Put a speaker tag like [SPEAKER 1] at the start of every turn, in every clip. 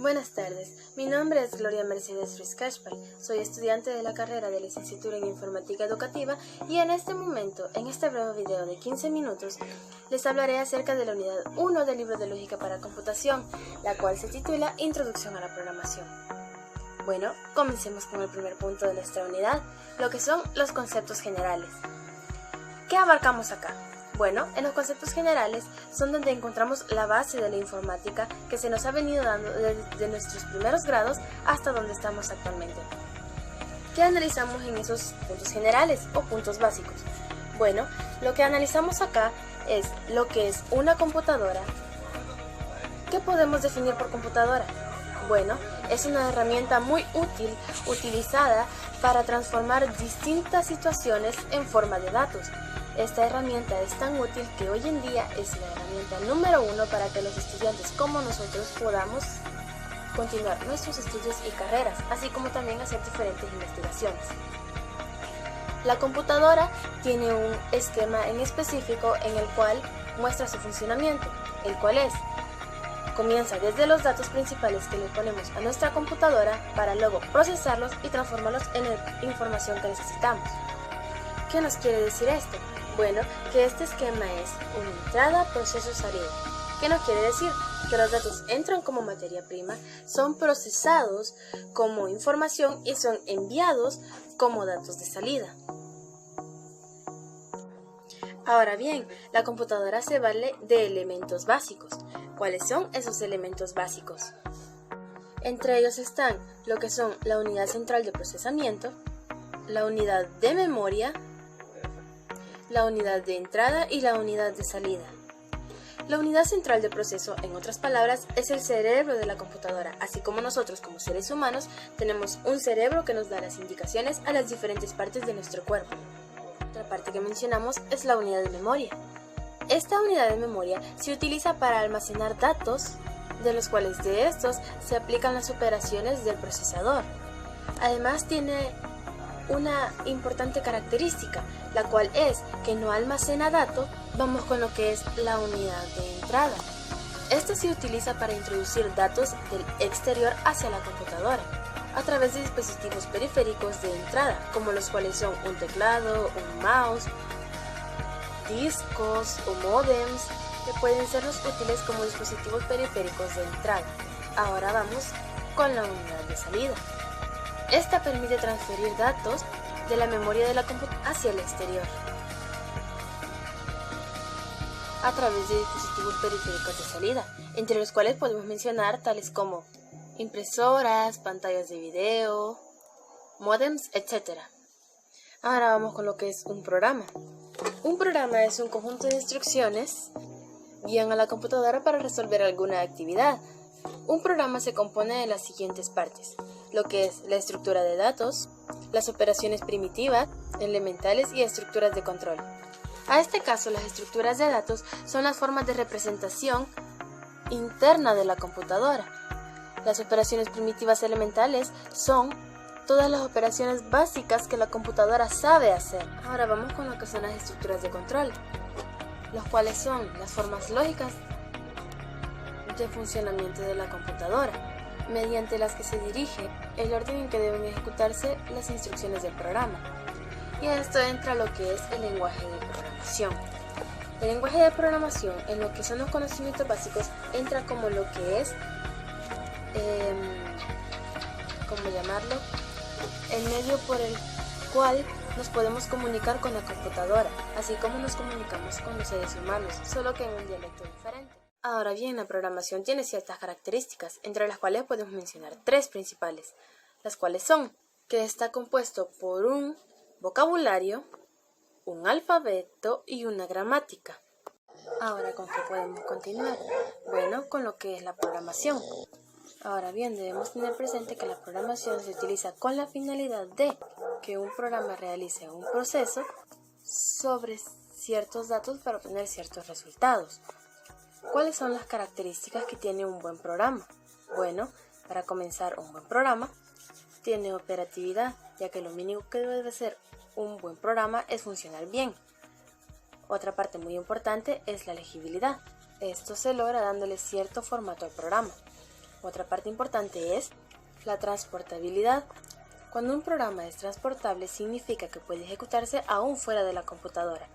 [SPEAKER 1] Buenas tardes, mi nombre es Gloria Mercedes Ruiz Cashpal, soy estudiante de la carrera de licenciatura en Informática Educativa y en este momento, en este breve video de 15 minutos, les hablaré acerca de la unidad 1 del libro de Lógica para Computación, la cual se titula Introducción a la Programación. Bueno, comencemos con el primer punto de nuestra unidad, lo que son los conceptos generales. ¿Qué abarcamos acá? Bueno, en los conceptos generales son donde encontramos la base de la informática que se nos ha venido dando desde nuestros primeros grados hasta donde estamos actualmente. ¿Qué analizamos en esos puntos generales o puntos básicos? Bueno, lo que analizamos acá es lo que es una computadora. ¿Qué podemos definir por computadora? Bueno, es una herramienta muy útil utilizada para transformar distintas situaciones en forma de datos. Esta herramienta es tan útil que hoy en día es la herramienta número 1 para que los estudiantes como nosotros podamos continuar nuestros estudios y carreras, así como también hacer diferentes investigaciones. La computadora tiene un esquema en específico en el cual muestra su funcionamiento, el cual comienza desde los datos principales que le ponemos a nuestra computadora para luego procesarlos y transformarlos en la información que necesitamos. ¿Qué nos quiere decir esto? Bueno, que este esquema es una entrada, proceso, salida. ¿Qué nos quiere decir? Que los datos entran como materia prima, son procesados como información y son enviados como datos de salida. Ahora bien, la computadora se vale de elementos básicos. ¿Cuáles son esos elementos básicos? Entre ellos están lo que son la unidad central de procesamiento, la unidad de memoria, la unidad de entrada y la unidad de salida. La unidad central de proceso, en otras palabras, es el cerebro de la computadora, así como nosotros como seres humanos tenemos un cerebro que nos da las indicaciones a las diferentes partes de nuestro cuerpo. Otra parte que mencionamos es la unidad de memoria. Esta unidad de memoria se utiliza para almacenar datos, de los cuales de estos se aplican las operaciones del procesador. Además tiene una importante característica, la cual es que no almacena datos. Vamos con lo que es la unidad de entrada. Esta se utiliza para introducir datos del exterior hacia la computadora a través de dispositivos periféricos de entrada, como los cuales son un teclado, un mouse, discos o módems, que pueden sernos útiles como dispositivos periféricos de entrada. Ahora vamos con la unidad de salida. Esta permite transferir datos de la memoria de la computadora hacia el exterior a través de dispositivos periféricos de salida, entre los cuales podemos mencionar tales como impresoras, pantallas de video, módems, etc. Ahora vamos con lo que es un programa. Un programa es un conjunto de instrucciones que guían a la computadora para resolver alguna actividad. Un programa se compone de las siguientes partes, lo que es la estructura de datos, las operaciones primitivas, elementales y estructuras de control. A este caso, las estructuras de datos son las formas de representación interna de la computadora. Las operaciones primitivas elementales son todas las operaciones básicas que la computadora sabe hacer. Ahora vamos con lo que son las estructuras de control, los cuales son las formas lógicas de funcionamiento de la computadora, mediante las que se dirige el orden en que deben ejecutarse las instrucciones del programa. Y a esto entra lo que es el lenguaje de programación. El lenguaje de programación, en lo que son los conocimientos básicos, entra como lo que es, el medio por el cual nos podemos comunicar con la computadora, así como nos comunicamos con los seres humanos, solo que en un dialecto diferente. Ahora bien, la programación tiene ciertas características, entre las cuales podemos mencionar tres principales, las cuales son que está compuesto por un vocabulario, un alfabeto y una gramática. Ahora, ¿con qué podemos continuar? Bueno, con lo que es la programación. Ahora bien, debemos tener presente que la programación se utiliza con la finalidad de que un programa realice un proceso sobre ciertos datos para obtener ciertos resultados. ¿Cuáles son las características que tiene un buen programa? Bueno, para comenzar, un buen programa tiene operatividad, ya que lo mínimo que debe de ser un buen programa es funcionar bien. Otra parte muy importante es la legibilidad. Esto se logra dándole cierto formato al programa. Otra parte importante es la transportabilidad. Cuando un programa es transportable significa que puede ejecutarse aún fuera de la computadora,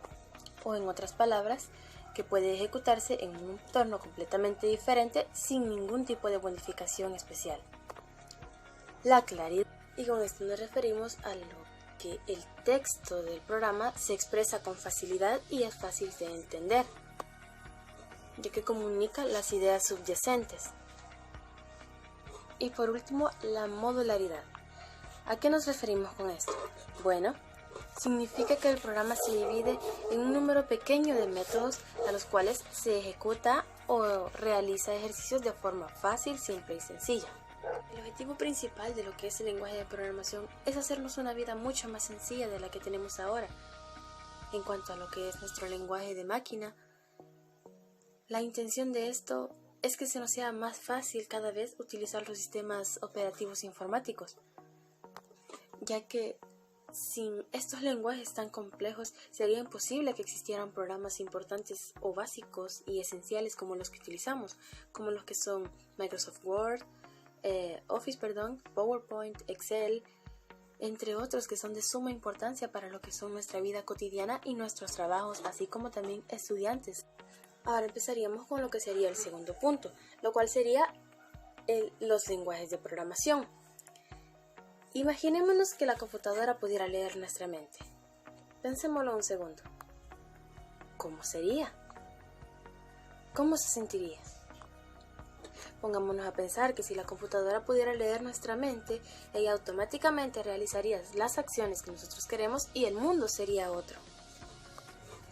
[SPEAKER 1] o en otras palabras, que puede ejecutarse en un entorno completamente diferente sin ningún tipo de modificación especial. La claridad, y con esto nos referimos a lo que el texto del programa se expresa con facilidad y es fácil de entender, ya que comunica las ideas subyacentes. Y por último, la modularidad. ¿A qué nos referimos con esto? Bueno, significa que el programa se divide en un número pequeño de métodos a los cuales se ejecuta o realiza ejercicios de forma fácil, simple y sencilla. El objetivo principal de lo que es el lenguaje de programación es hacernos una vida mucho más sencilla de la que tenemos ahora. En cuanto a lo que es nuestro lenguaje de máquina, la intención de esto es que se nos sea más fácil cada vez utilizar los sistemas operativos informáticos, ya que sin estos lenguajes tan complejos sería imposible que existieran programas importantes o básicos y esenciales como los que utilizamos, como los que son Microsoft Word, Office, PowerPoint, Excel, entre otros que son de suma importancia para lo que son nuestra vida cotidiana y nuestros trabajos, así como también estudiantes. Ahora empezaríamos con lo que sería el segundo punto, lo cual sería los lenguajes de programación. Imaginémonos que la computadora pudiera leer nuestra mente. Pensémoslo un segundo. ¿Cómo sería? ¿Cómo se sentiría? Pongámonos a pensar que si la computadora pudiera leer nuestra mente, ella automáticamente realizaría las acciones que nosotros queremos y el mundo sería otro.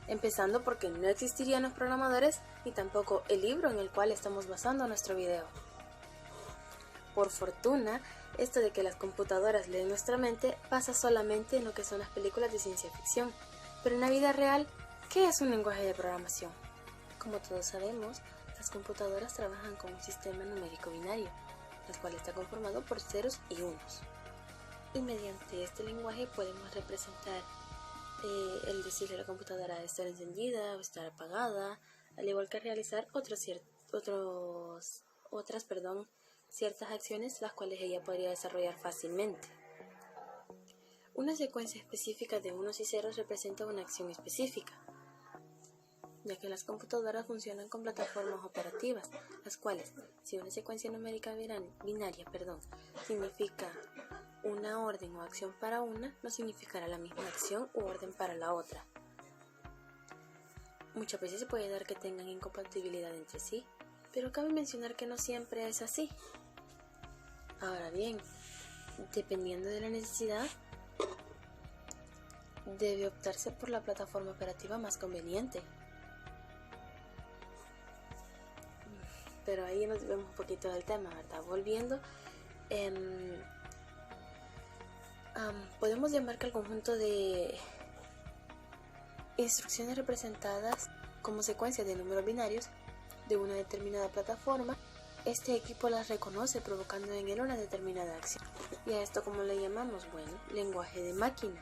[SPEAKER 1] Empezando porque no existirían los programadores ni tampoco el libro en el cual estamos basando nuestro video. Por fortuna, esto de que las computadoras leen nuestra mente pasa solamente en lo que son las películas de ciencia ficción. Pero en la vida real, ¿qué es un lenguaje de programación? Como todos sabemos, las computadoras trabajan con un sistema numérico binario, el cual está conformado por ceros y unos. Y mediante este lenguaje podemos representar el decirle a la computadora estar encendida o estar apagada, al igual que realizar ciertas acciones las cuales ella podría desarrollar fácilmente. Una secuencia específica de unos y ceros representa una acción específica, ya que las computadoras funcionan con plataformas operativas, las cuales, si una secuencia numérica binaria significa una orden o acción para una, no significará la misma acción u orden para la otra. Muchas veces se puede dar que tengan incompatibilidad entre sí, pero cabe mencionar que no siempre es así. Ahora bien, dependiendo de la necesidad, debe optarse por la plataforma operativa más conveniente. Pero ahí nos vemos un poquito del tema, ¿verdad? Volviendo, podemos llamar que el conjunto de instrucciones representadas como secuencias de números binarios de una determinada plataforma, este equipo las reconoce provocando en él una determinada acción. Y a esto, ¿cómo le llamamos? Bueno, lenguaje de máquina,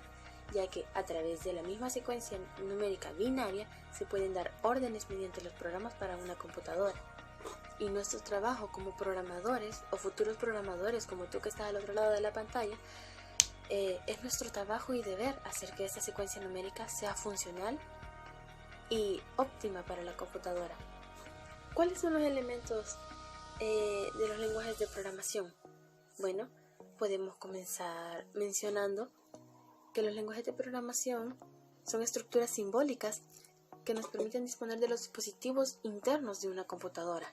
[SPEAKER 1] ya que a través de la misma secuencia numérica binaria se pueden dar órdenes mediante los programas para una computadora. Y nuestro trabajo como programadores o futuros programadores como tú que estás al otro lado de la pantalla, es nuestro trabajo y deber hacer que esta secuencia numérica sea funcional y óptima para la computadora. ¿Cuáles son los elementos de los lenguajes de programación? Bueno, podemos comenzar mencionando que los lenguajes de programación son estructuras simbólicas que nos permiten disponer de los dispositivos internos de una computadora.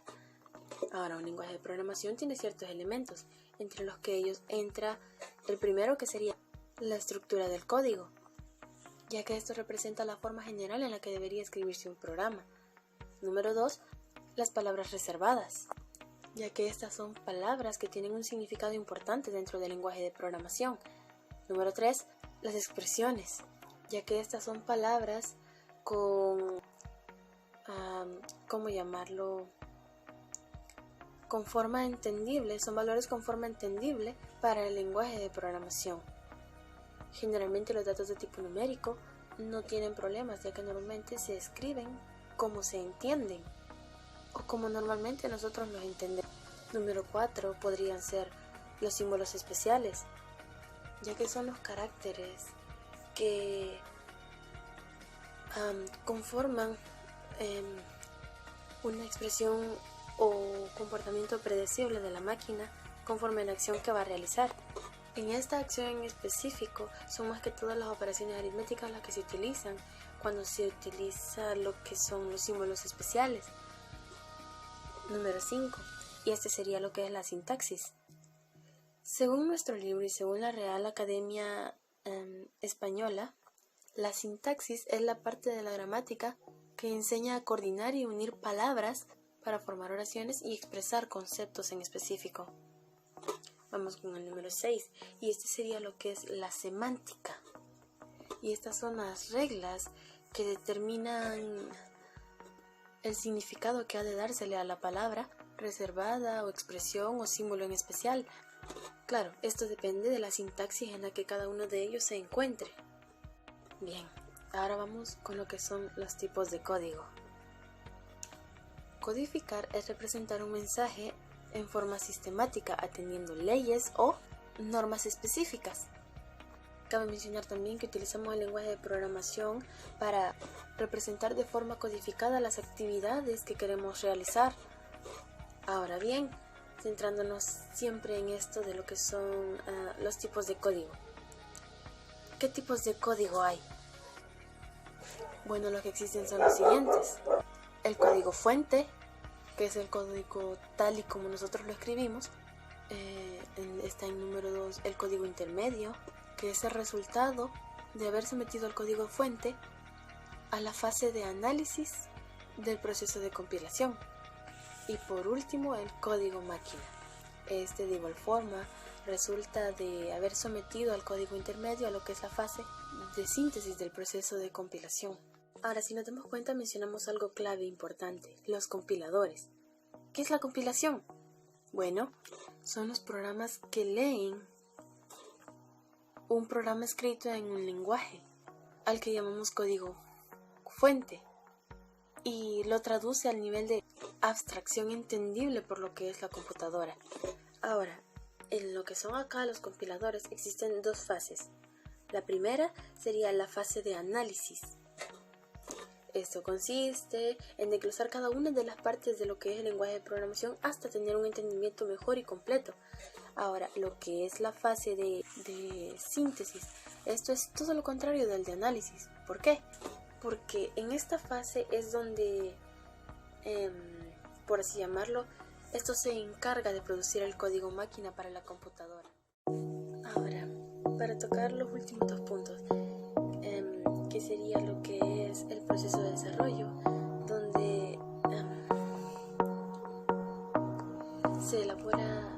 [SPEAKER 1] Ahora, un lenguaje de programación tiene ciertos elementos, entre los que ellos entra el primero, que sería la estructura del código, ya que esto representa la forma general en la que debería escribirse un programa. Número 2, las palabras reservadas, ya que estas son palabras que tienen un significado importante dentro del lenguaje de programación. Número 3, las expresiones, ya que estas son palabras con, con forma entendible, son valores con forma entendible para el lenguaje de programación. Generalmente los datos de tipo numérico no tienen problemas, ya que normalmente se escriben como se entienden o como normalmente nosotros los entendemos. Número 4 podrían ser los símbolos especiales, ya que son los caracteres que conforman una expresión o comportamiento predecible de la máquina conforme a la acción que va a realizar. En esta acción en específico son más que todas las operaciones aritméticas las que se utilizan cuando se utiliza lo que son los símbolos especiales. Número 5, y este sería lo que es la sintaxis. Según nuestro libro y según la Real Academia Española, la sintaxis es la parte de la gramática que enseña a coordinar y unir palabras para formar oraciones y expresar conceptos en específico. Vamos con el número 6, y este sería lo que es la semántica. Y estas son las reglas que determinan el significado que ha de dársele a la palabra reservada o expresión o símbolo en especial. Claro, esto depende de la sintaxis en la que cada uno de ellos se encuentre. Bien, ahora vamos con lo que son los tipos de código. Codificar es representar un mensaje en forma sistemática atendiendo leyes o normas específicas. Cabe mencionar también que utilizamos el lenguaje de programación para representar de forma codificada las actividades que queremos realizar. Ahora bien, centrándonos siempre en esto de lo que son los tipos de código. ¿Qué tipos de código hay? Bueno, los que existen son los siguientes. El código fuente, que es el código tal y como nosotros lo escribimos. Está en número 2 el código intermedio, que es el resultado de haber sometido el código fuente a la fase de análisis del proceso de compilación. Y por último, el código máquina. Este de igual forma resulta de haber sometido al código intermedio a lo que es la fase de síntesis del proceso de compilación. Ahora, si nos damos cuenta, mencionamos algo clave e importante, los compiladores. ¿Qué es la compilación? Bueno, son los programas que leen un programa escrito en un lenguaje, al que llamamos código fuente, y lo traduce al nivel de abstracción entendible por lo que es la computadora. Ahora, en lo que son acá los compiladores existen dos fases. La primera sería la fase de análisis. Esto consiste en desglosar cada una de las partes de lo que es el lenguaje de programación hasta tener un entendimiento mejor y completo. Ahora, lo que es la fase de síntesis, esto es todo lo contrario del de análisis. ¿Por qué? Porque en esta fase es donde, por así llamarlo, esto se encarga de producir el código máquina para la computadora. Ahora, para tocar los últimos dos puntos, que sería lo que es el proceso de desarrollo, donde se elabora,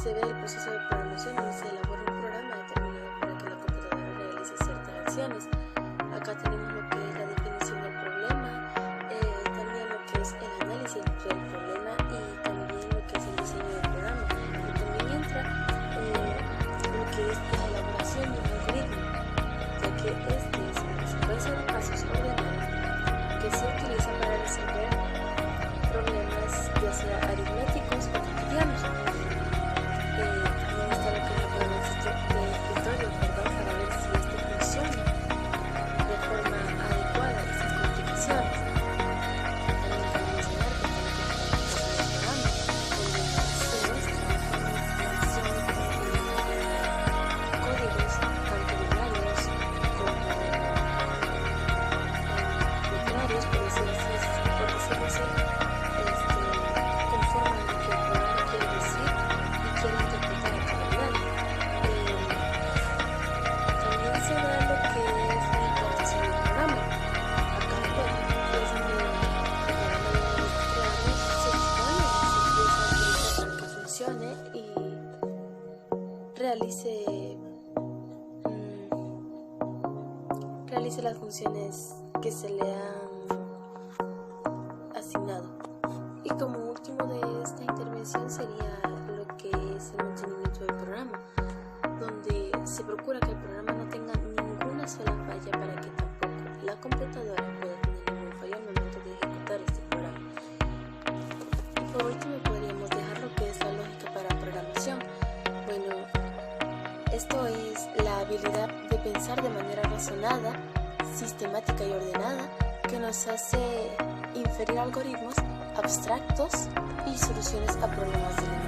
[SPEAKER 1] se ve el proceso de programación y se elabora un programa determinado para que la computadora realice ciertas acciones. Acá tenemos lo que es la definición del problema, también lo que es el análisis del problema y también lo que es el diseño del programa. Y también entra lo que es la elaboración de un algoritmo, ya que este es una secuencia de pasos ordenados que se utiliza para resolver problemas ya sea aritméticos o cotidianos. También está lo que es la programación de escritorio, para ver si este funciona de forma adecuada a esas complicaciones. También cabe mencionar que está lo que es la programa, donde se muestra información códigos tanto binarios como literarios, por decirlo así, conforman lo que el programa quiere decir y quiere interpretar a cabalidad. También se da lo que es la implantación del programa. Acá es donde el programa de se dispone, se empieza a utilizar para que funcione y realice las funciones que se le han asignado. Y como último de esta intervención sería lo que es el mantenimiento del programa, donde se procura que el programa no tenga ninguna sola falla para que tampoco la computadora pueda tener ningún fallo al momento de ejecutar este programa. Y pensar de manera razonada, sistemática y ordenada, que nos hace inferir algoritmos abstractos y soluciones a problemas de lenguaje.